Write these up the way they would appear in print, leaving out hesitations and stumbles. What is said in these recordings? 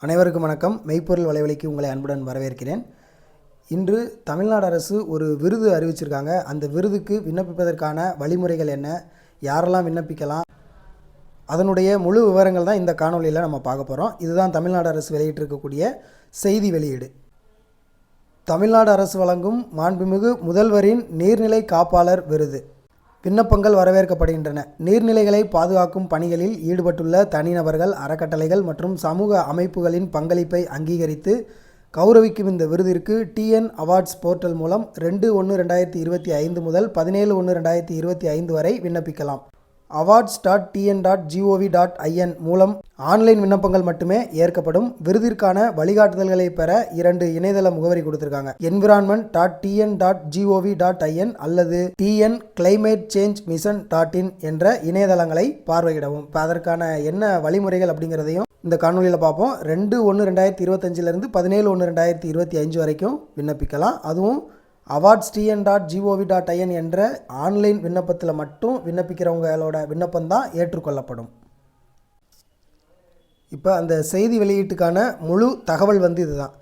அனைவருக்கும் வணக்கம். மெய்ப்பொருள் வலைவலிக்கு உங்களை அன்புடன் வரவேற்கிறேன். இன்று தமிழ்நாடு அரசு ஒரு விருது அறிவிச்சிருக்காங்க. அந்த விருதுக்கு விண்ணப்பிப்பதற்கான வழிமுறைகள் என்ன, யாரெல்லாம் விண்ணப்பிக்கலாம், அதனுடைய முழு விவரங்கள் தான் இந்த காணொலியில் நம்ம பார்க்க போகிறோம். இதுதான் தமிழ்நாடு அரசு வெளியிட்டிருக்கக்கூடிய செய்தி வெளியீடு. தமிழ்நாடு அரசு வழங்கும் மாண்புமிகு முதல்வரின் நீர்நிலை காப்பாளர் விருது. விண்ணப்பங்கள் வரவேற்கப்படுகின்றன. நீர்நிலைகளை பாதுகாக்கும் பணிகளில் ஈடுபட்டுள்ள தனிநபர்கள், அறக்கட்டளைகள் மற்றும் சமூக அமைப்புகளின் பங்களிப்பை அங்கீகரித்து கௌரவிக்கும் இந்த விருதிற்கு டிஎன் அவார்ட்ஸ் போர்ட்டல் மூலம் 2/1/2025 முதல் 17/1/2025 வரை விண்ணப்பிக்கலாம். awards.tn.gov.in மூலம் ஆன்லைன் விண்ணப்பங்கள் மட்டுமே ஏற்கப்படும். விருதிற்கான வழிகாட்டுதல்களை பெற 2 இணையதள முகவரி கொடுத்திருக்காங்க. environment.tn.gov.in அல்லது tnclimatechangemission.in என்ற இணையதளங்களை பார்வையிடவும். இப்போ அதற்கான என்ன வழிமுறைகள் அப்படிங்கிறதையும் இந்த காணொலியில் பார்ப்போம். 2/1/2025 17/1/2025 வரைக்கும் விண்ணப்பிக்கலாம். அதுவும் awards.tn.gov.in என்ற ஆன்லைன் விண்ணப்பத்தில் மட்டும் விண்ணப்பிக்கிறவங்களோட விண்ணப்பம் தான் ஏற்றுக்கொள்ளப்படும். இப்போ அந்த செய்தி வெளியீட்டுக்கான முழு தகவல் இதுதான்.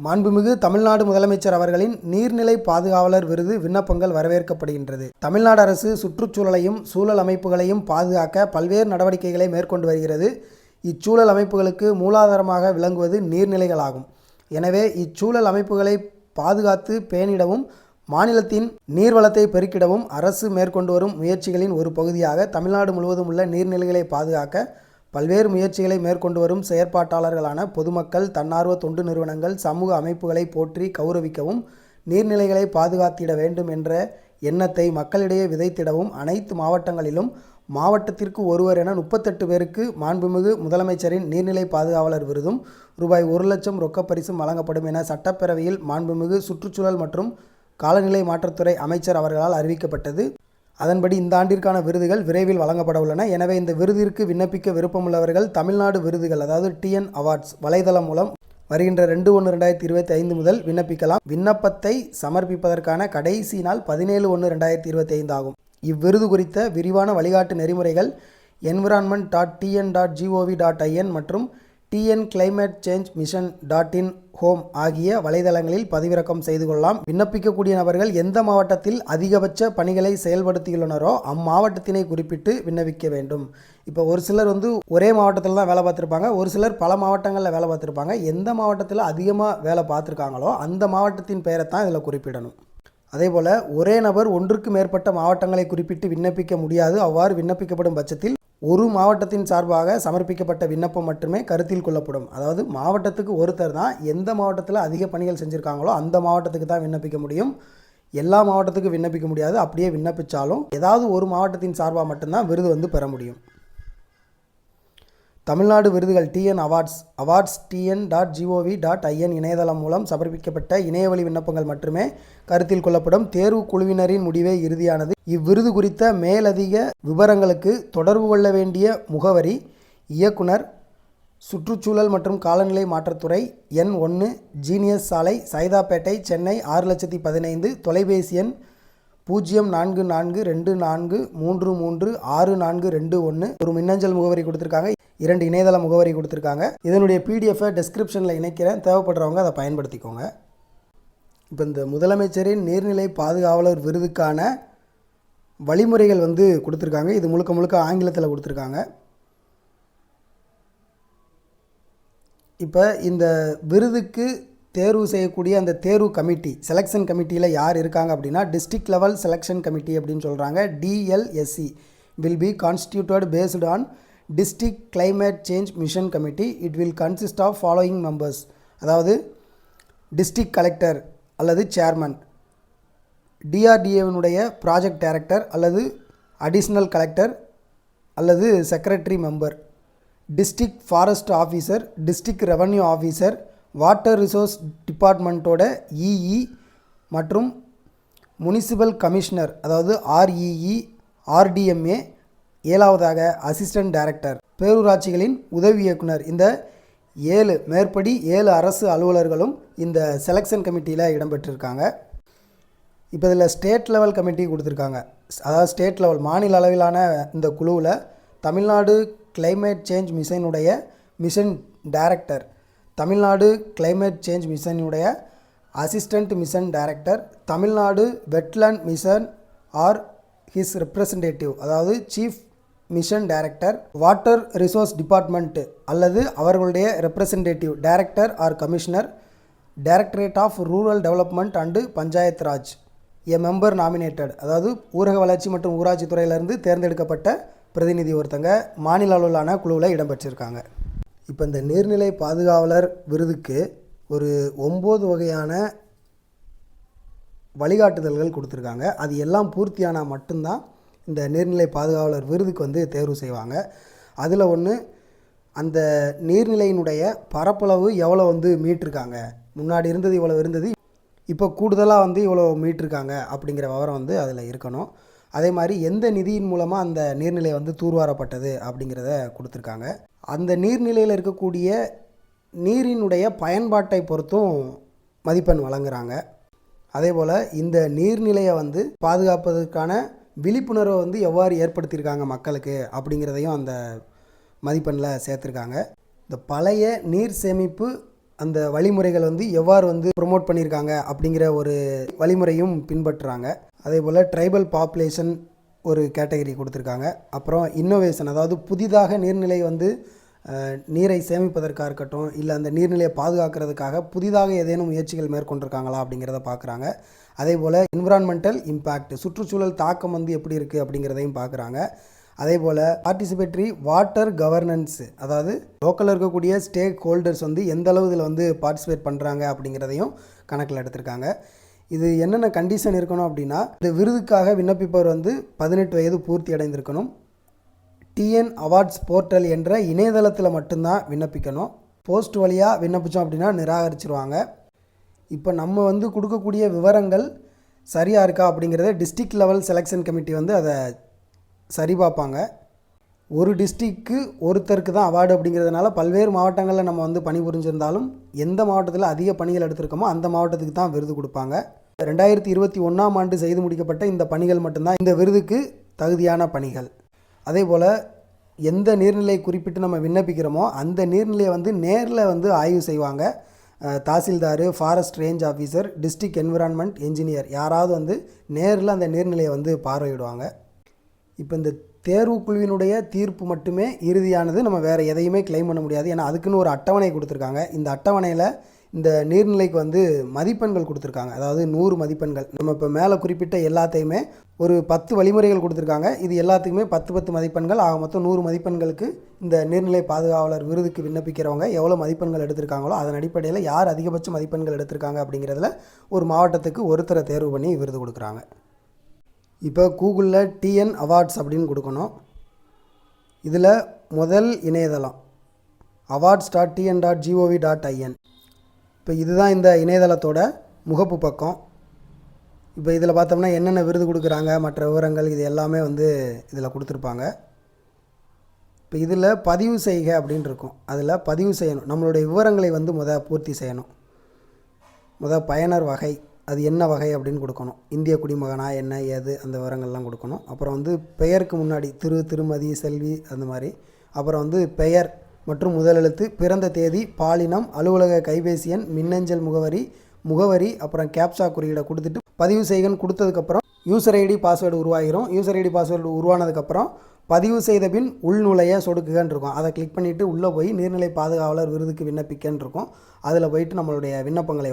மாண்புமிகு தமிழ்நாடு முதலமைச்சர் அவர்களின் நீர்நிலை பாதுகாவலர் விருது விண்ணப்பங்கள் வரவேற்கப்படுகின்றது. தமிழ்நாடு அரசு சுற்றுச்சூழலையும் சூழல் அமைப்புகளையும் பாதுகாக்க பல்வேறு நடவடிக்கைகளை மேற்கொண்டு வருகிறது. இச்சூழல் அமைப்புகளுக்கு மூலாதாரமாக விளங்குவது நீர்நிலைகளாகும். எனவே இச்சூழல் அமைப்புகளை பாதுகாத்து பேணிடவும் மாநிலத்தின் நீர்வளத்தை பெருக்கிடவும் அரசு மேற்கொண்டு வரும் முயற்சிகளின் ஒரு பகுதியாக தமிழ்நாடு முழுவதும் உள்ள நீர்நிலைகளை பாதுகாக்க பல்வேறு முயற்சிகளை மேற்கொண்டு வரும் செயற்பாட்டாளர்களான பொதுமக்கள், தன்னார்வ தொண்டு நிறுவனங்கள், சமூக அமைப்புகளை போற்றி கௌரவிக்கவும் நீர்நிலைகளை பாதுகாத்திட வேண்டும் என்ற எண்ணத்தை மக்களிடையே விதைத்திடவும் அனைத்து மாவட்டங்களிலும் மாவட்டத்திற்கு ஒருவர் என 38 பேருக்கு மாண்புமிகு முதலமைச்சரின் நீர்நிலை பாதுகாவலர் விருதும் ரூபாய் 1 லட்சம் ரொக்கப்பரிசும் வழங்கப்படும் என சட்டப்பேரவையில் மாண்புமிகு சுற்றுச்சூழல் மற்றும் காலநிலை மாற்றத்துறை அமைச்சர் அவர்களால் அறிவிக்கப்பட்டது. அதன்படி இந்த ஆண்டிற்கான விருதுகள் விரைவில் வழங்கப்பட உள்ளன. எனவே இந்த விருதிற்கு விண்ணப்பிக்க விருப்பமுள்ளவர்கள் தமிழ்நாடு விருதுகள் அதாவது டிஎன் அவார்ட்ஸ் வலைதளம் மூலம் வருகின்ற 2/1/2025 முதல் விண்ணப்பிக்கலாம். விண்ணப்பத்தை சமர்ப்பிப்பதற்கான கடைசி நாள் 17/1/2025 ஆகும். இவ்விருது குறித்த விரிவான வழிகாட்டு நெறிமுறைகள் environment.tn.gov.in மற்றும் tnclimatechangemission.in ஹோம் ஆகிய வலைதளங்களில் பதிவிறக்கம் செய்து கொள்ளலாம். விண்ணப்பிக்கக்கூடிய நபர்கள் எந்த மாவட்டத்தில் அதிகபட்ச பணிகளை செயல்படுத்தியுள்ளனரோ அம்மாவட்டத்தினை குறிப்பிட்டு விண்ணப்பிக்க வேண்டும். இப்போ ஒரு சிலர் ஒரே மாவட்டத்தில் தான் வேலை பார்த்துருப்பாங்க, ஒரு சிலர் பல மாவட்டங்களில் வேலை பார்த்துருப்பாங்க. எந்த மாவட்டத்தில் அதிகமாக வேலை பார்த்துருக்காங்களோ அந்த மாவட்டத்தின் பெயரை தான் இதில் குறிப்பிடணும். அதேபோல் ஒரே நபர் ஒன்றுக்கு மேற்பட்ட மாவட்டங்களை குறிப்பிட்டு விண்ணப்பிக்க முடியாது. அவ்வாறு விண்ணப்பிக்கப்படும் பட்சத்தில் ஒரு மாவட்டத்தின் சார்பாக சமர்ப்பிக்கப்பட்ட விண்ணப்பம் மட்டுமே கருத்தில் கொள்ளப்படும். அதாவது மாவட்டத்துக்கு ஒருத்தர் தான் எந்த மாவட்டத்தில் அதிக பணிகள் செஞ்சுருக்காங்களோ அந்த மாவட்டத்துக்கு தான் விண்ணப்பிக்க முடியும். எல்லா மாவட்டத்துக்கும் விண்ணப்பிக்க முடியாது. அப்படியே விண்ணப்பித்தாலும் ஏதாவது ஒரு மாவட்டத்தின் சார்பாக மட்டும்தான் விருது பெற முடியும். தமிழ்நாடு விருதுகள் டிஎன் awards.tn.gov.in இணையதளம் மூலம் சமர்ப்பிக்கப்பட்ட இணையவழி விண்ணப்பங்கள் மட்டுமே கருத்தில் கொள்ளப்படும். தேர்வு குழுவினரின் முடிவே இறுதியானது. இவ்விருது குறித்த மேலதிக விவரங்களுக்கு தொடர்பு கொள்ள வேண்டிய முகவரி இயக்குனர், சுற்றுச்சூழல் மற்றும் காலநிலை மாற்றத்துறை, எண் 1, ஜீனியஸ் சாலை, சைதாப்பேட்டை, சென்னை 6015. தொலைபேசி எண் 042424336421. ஒரு மின்னஞ்சல் முகவரி கொடுத்துருக்காங்க. 2 இணையதள முகவரி கொடுத்துருக்காங்க. இதனுடைய பிடிஎஃப்பை டெஸ்கிரிப்ஷனில் இணைக்கிறேன். தேவைப்படுறவங்க அதை பயன்படுத்திக்கோங்க. இப்போ இந்த முதலமைச்சரின் நீர்நிலை பாதுகாவலர் விருதுக்கான வழிமுறைகள் கொடுத்துருக்காங்க. இது முழுக்க ஆங்கிலத்தில் கொடுத்துருக்காங்க. இப்போ இந்த விருதுக்கு தேர்வு செய்யக்கூடிய அந்த தேர்வு கமிட்டி, செலெக்ஷன் கமிட்டியில் யார் இருக்காங்க அப்படின்னா டிஸ்ட்ரிக்ட் லெவல் செலெக்ஷன் கமிட்டி அப்படின்னு சொல்கிறாங்க. DLSC will be constituted based on District Climate Change Mission Committee. It will consist of following members. அதாவது டிஸ்ட்ரிக்ட் கலெக்டர் அல்லது சேர்மன், DRDAவினுடைய ப்ராஜெக்ட் டைரக்டர் அல்லது அடிஷ்னல் கலெக்டர் அல்லது secretary member, district forest officer, district revenue officer, water resource டிபார்ட்மெண்ட்டோட EE மற்றும் municipal commissioner அதாவது REE, RDMA, 7வதாக assistant director, பேரூராட்சிகளின் உதவி இயக்குனர். இந்த 7 அரசு அலுவலர்களும் இந்த செலெக்ஷன் கமிட்டியில் இடம்பெற்றிருக்காங்க. இப்போ இதில் ஸ்டேட் லெவல் கமிட்டி கொடுத்துருக்காங்க. அதாவது ஸ்டேட் லெவல் மாநில அளவிலான இந்த குழுவில் தமிழ்நாடு கிளைமேட் சேஞ்ச் மிஷனுடைய mission director, Tamil Nadu climate change மிஷனுடைய assistant mission director, Tamil Nadu wetland mission or his representative, அதாவது chief mission director, water resource department அல்லது அவர்களுடைய representative director or commissioner, directorate of rural development and panchayat raj, a member nominated, அதாவது ஊரக வளர்ச்சி மற்றும் ஊராட்சி துறையிலிருந்து தேர்ந்தெடுக்கப்பட்ட பிரதிநிதி ஒருத்தங்க மாநில அளவிலான குழுவில் இடம்பெற்றிருக்காங்க. இப்போ இந்த நீர்நிலை பாதுகாவலர் விருதுக்கு ஒரு 9 வகையான வழிகாட்டுதல்கள் கொடுத்துருக்காங்க. அது எல்லாம் பூர்த்தியானால் மட்டும்தான் இந்த நீர்நிலை பாதுகாவலர் விருதுக்கு தேர்வு செய்வாங்க. அதில் ஒன்று, அந்த நீர்நிலையினுடைய பரப்பளவு எவ்வளோ மீட்டிருக்காங்க, முன்னாடி இருந்தது இவ்வளோ இருந்தது, இப்போ கூடுதலாக இவ்வளோ மீட்டிருக்காங்க அப்படிங்கிற விவரம் அதில் இருக்கணும். அதே மாதிரி எந்த நிதியின் மூலமாக அந்த நீர்நிலை தூர்வாரப்பட்டது அப்படிங்கிறத கொடுத்துருக்காங்க. அந்த நீர்நிலையில் இருக்கக்கூடிய நீரினுடைய பயன்பாட்டை பொறுத்தும் மதிப்பெண் வழங்குறாங்க. அதே போல் இந்த நீர்நிலையை பாதுகாப்பதற்கான விழிப்புணர்வை எவ்வாறு ஏற்படுத்தியிருக்காங்க மக்களுக்கு அப்படிங்கிறதையும் அந்த மதிப்பெண்ணில் சேர்த்துருக்காங்க. இந்த பழைய நீர் சேமிப்பு அந்த வழிமுறைகள் எவ்வாறு ப்ரொமோட் பண்ணியிருக்காங்க அப்படிங்கிற ஒரு வழிமுறையும் பின்பற்றுறாங்க. அதே போல் ட்ரைபல் பாப்புலேஷன் ஒரு கேட்டகரி கொடுத்துருக்காங்க. அப்புறம் இன்னோவேஷன், அதாவது புதிதாக நீர்நிலை நீரை சேமிப்பதற்காக இருக்கட்டும், இல்லை அந்த நீர்நிலையை பாதுகாக்கிறதுக்காக புதிதாக ஏதேனும் முயற்சிகள் மேற்கொண்டிருக்காங்களா அப்படிங்கிறத பார்க்குறாங்க. அதே போல் என்விரான்மெண்டல் இம்பேக்ட், சுற்றுச்சூழல் தாக்கம் எப்படி இருக்குது அப்படிங்கிறதையும் பார்க்குறாங்க. அதே போல் பார்ட்டிசிபேட்டரி வாட்டர் கவர்னன்ஸ், அதாவது லோக்கலில் இருக்கக்கூடிய ஸ்டேக் ஹோல்டர்ஸ் எந்த அளவு இதில் பார்ட்டிசிபேட் பண்ணுறாங்க அப்படிங்கிறதையும் கணக்கில் எடுத்திருக்காங்க. இது என்னென்ன கண்டிஷன் இருக்கணும் அப்படின்னா, இந்த விருதுக்காக விண்ணப்பிப்பவர் 18 வயது பூர்த்தி அடைந்திருக்கணும். டிஎன் அவார்ட்ஸ் போர்ட்டல் என்ற இணையதளத்தில் மட்டும்தான் விண்ணப்பிக்கணும். போஸ்ட் வழியாக விண்ணப்பித்தோம் அப்படின்னா நிராகரிச்சிருவாங்க. இப்போ நம்ம கொடுக்கக்கூடிய விவரங்கள் சரியாக இருக்கா அப்படிங்கிறத டிஸ்ட்ரிக்ட் லெவல் செலெக்ஷன் கமிட்டி அதை சரி பார்ப்பாங்க. ஒரு டிஸ்ட்ரிக்கு ஒருத்தருக்கு தான் அவார்டு அப்படிங்கிறதுனால பல்வேறு மாவட்டங்களில் நம்ம பணிபுரிஞ்சிருந்தாலும் எந்த மாவட்டத்தில் அதிக பணிகள் எடுத்திருக்கோமோ அந்த மாவட்டத்துக்கு தான் விருது கொடுப்பாங்க. 2021ஆம் ஆண்டு செய்து முடிக்கப்பட்ட இந்த பணிகள் மட்டும்தான் இந்த விருதுக்கு தகுதியான பணிகள். அதே போல் எந்த நீர்நிலை குறிப்பிட்டு நம்ம விண்ணப்பிக்கிறோமோ அந்த நீர்நிலையை நேரில் ஆய்வு செய்வாங்க. Tahsildar, forest range officer, district environment engineer யாராவது நேரில் அந்த நீர்நிலையை பார்வையிடுவாங்க. இப்போ இந்த தேர்வு குழுவினுடைய தீர்ப்பு மட்டுமே இறுதியானது, நம்ம வேறு எதையுமே கிளைம் பண்ண முடியாது. ஏன்னா அதுக்குன்னு ஒரு அட்டவணை கொடுத்துருக்காங்க. இந்த அட்டவணையில் இந்த நீர்நிலைக்கு மதிப்பெண்கள் கொடுத்துருக்காங்க. அதாவது 100 மதிப்பெண்கள். நம்ம இப்போ மேலே குறிப்பிட்ட எல்லாத்தையுமே ஒரு 10 வழிமுறைகள் கொடுத்துருக்காங்க. இது எல்லாத்துக்குமே 10 மதிப்பெண்கள் ஆக மொத்தம் 100 மதிப்பெண்களுக்கு இந்த நீர்நிலை பாதுகாவலர் விருதுக்கு விண்ணப்பிக்கிறவங்க எவ்வளோ மதிப்பெண்கள் எடுத்திருக்காங்களோ அதன் அடிப்படையில் யார் அதிகபட்ச மதிப்பெண்கள் எடுத்திருக்காங்க அப்படிங்கிறதுல ஒரு மாவட்டத்துக்கு ஒருத்தரை தேர்வு பண்ணி விருது கொடுக்குறாங்க. இப்போ கூகுளில் டிஎன் அவார்ட்ஸ் அப்படின்னு கொடுக்கணும். இதில் முதல் இணையதளம் awards.tn.gov.in. இப்போ இதுதான் இந்த இணையதளத்தோட முகப்பு பக்கம். இப்போ இதில் பார்த்தோம்னா என்னென்ன விருது கொடுக்குறாங்க, மற்ற விவரங்கள் இது எல்லாமே இதில் கொடுத்துருப்பாங்க. இப்போ இதில் பதிவு செய்க அப்படின்னு இருக்கும். அதில் பதிவு செய்யணும். நம்மளுடைய விவரங்களை பூர்த்தி செய்யணும். பயனர் வகை, அது என்ன வகை அப்படின்னு கொடுக்கணும். இந்திய குடிமகனா என்ன ஏது அந்த விவரங்கள்லாம் கொடுக்கணும். அப்புறம் பெயருக்கு முன்னாடி திருமதி, செல்வி அந்த மாதிரி. அப்புறம் பெயர் மற்றும் முதலெழுத்து, பிறந்த தேதி, பாலினம், அலுவலக கைபேசி எண், மின்னஞ்சல் முகவரி, அப்புறம் கேப்சா குறியீடை கொடுத்துட்டு பதிவு செய்கன்னு கொடுத்ததுக்கப்புறம் யூசர் ஐடி பாஸ்வேர்டு உருவாகிடும். யூசர் ஐடி பாஸ்வேர்டு உருவானதுக்கப்புறம் பதிவு செய்த பின் உள்நுழைய சொடுக்குகன்னு இருக்கும். அதை கிளிக் பண்ணிவிட்டு உள்ளே போய் நீர்நிலை பாதுகாவலர் விருதுக்கு விண்ணப்பிக்கன்னு இருக்கும். அதில் போயிட்டு நம்மளுடைய விண்ணப்பங்களை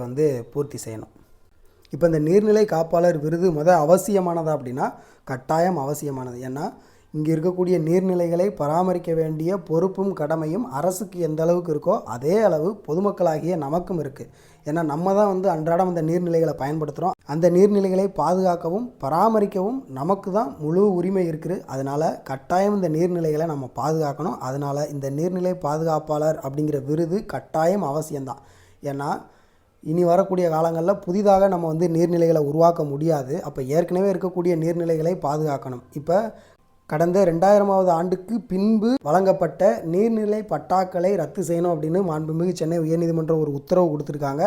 பூர்த்தி செய்யணும். இப்போ இந்த நீர்நிலை காப்பாளர் விருது அவசியமானதா அப்படின்னா கட்டாயம் அவசியமானது. ஏன்னா இங்கே இருக்கக்கூடிய நீர்நிலைகளை பராமரிக்க வேண்டிய பொறுப்பும் கடமையும் அரசுக்கு எந்த அளவுக்கு இருக்கோ அதே அளவு பொதுமக்களாகிய நமக்கும் இருக்குது. ஏன்னா நம்ம தான் அன்றாடம் அந்த நீர்நிலைகளை பயன்படுத்துகிறோம். அந்த நீர்நிலைகளை பாதுகாக்கவும் பராமரிக்கவும் நமக்கு தான் முழு உரிமை இருக்குது. அதனால் கட்டாயம் இந்த நீர்நிலைகளை நம்ம பாதுகாக்கணும். அதனால் இந்த நீர்நிலை பாதுகாப்பாளர் அப்படிங்கிற விருது கட்டாயம் அவசியம்தான். ஏன்னா இனி வரக்கூடிய காலங்களில் புதிதாக நம்ம நீர்நிலைகளை உருவாக்க முடியாது. அப்போ ஏற்கனவே இருக்கக்கூடிய நீர்நிலைகளை பாதுகாக்கணும். இப்போ கடந்த 2000ஆவது ஆண்டுக்கு பின்பு வழங்கப்பட்ட நீர்நிலை பட்டாக்களை ரத்து செய்யணும் அப்படின்னு மாண்புமிகு சென்னை உயர்நீதிமன்றம் ஒரு உத்தரவு கொடுத்துருக்காங்க.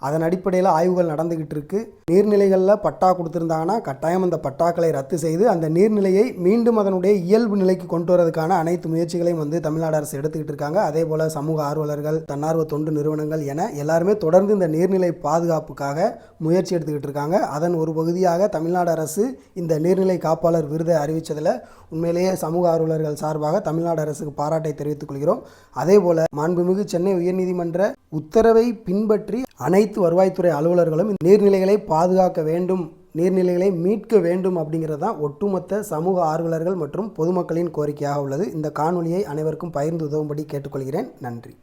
அதன் அடிப்படையில் ஆய்வுகள் நடந்துக்கிட்டு இருக்கு. நீர்நிலைகளில் பட்டா கொடுத்துருந்தாங்கன்னா கட்டாயம் அந்த பட்டாக்களை ரத்து செய்து அந்த நீர்நிலையை மீண்டும் அதனுடைய இயல்பு நிலைக்கு கொண்டு வரதுக்கான அனைத்து முயற்சிகளையும் தமிழ்நாடு அரசு எடுத்துக்கிட்டு இருக்காங்க. அதே போல் சமூக ஆர்வலர்கள், தன்னார்வ தொண்டு நிறுவனங்கள் என எல்லாருமே தொடர்ந்து இந்த நீர்நிலை பாதுகாப்புக்காக முயற்சி எடுத்துக்கிட்டு இருக்காங்க. அதன் ஒரு பகுதியாக தமிழ்நாடு அரசு இந்த நீர்நிலை காப்பாளர் விருதை அறிவித்ததில் உண்மையிலேயே சமூக ஆர்வலர்கள் சார்பாக தமிழ்நாடு அரசுக்கு பாராட்டை தெரிவித்துக் கொள்கிறோம். அதே போல மாண்புமிகு சென்னை உயர்நீதிமன்ற உத்தரவை பின்பற்றி அனைத்து வருவாய்த்துறை அலுவலர்களும் நீர்நிலைகளை பாதுகாக்க வேண்டும், நீர்நிலைகளை மீட்க வேண்டும் அப்படிங்கிறது தான் ஒட்டுமொத்த சமூக ஆர்வலர்கள் மற்றும் பொதுமக்களின் கோரிக்கையாக உள்ளது. இந்த காணொலியை அனைவருக்கும் பகிர்ந்து உதவும்படி கேட்டுக்கொள்கிறேன். நன்றி.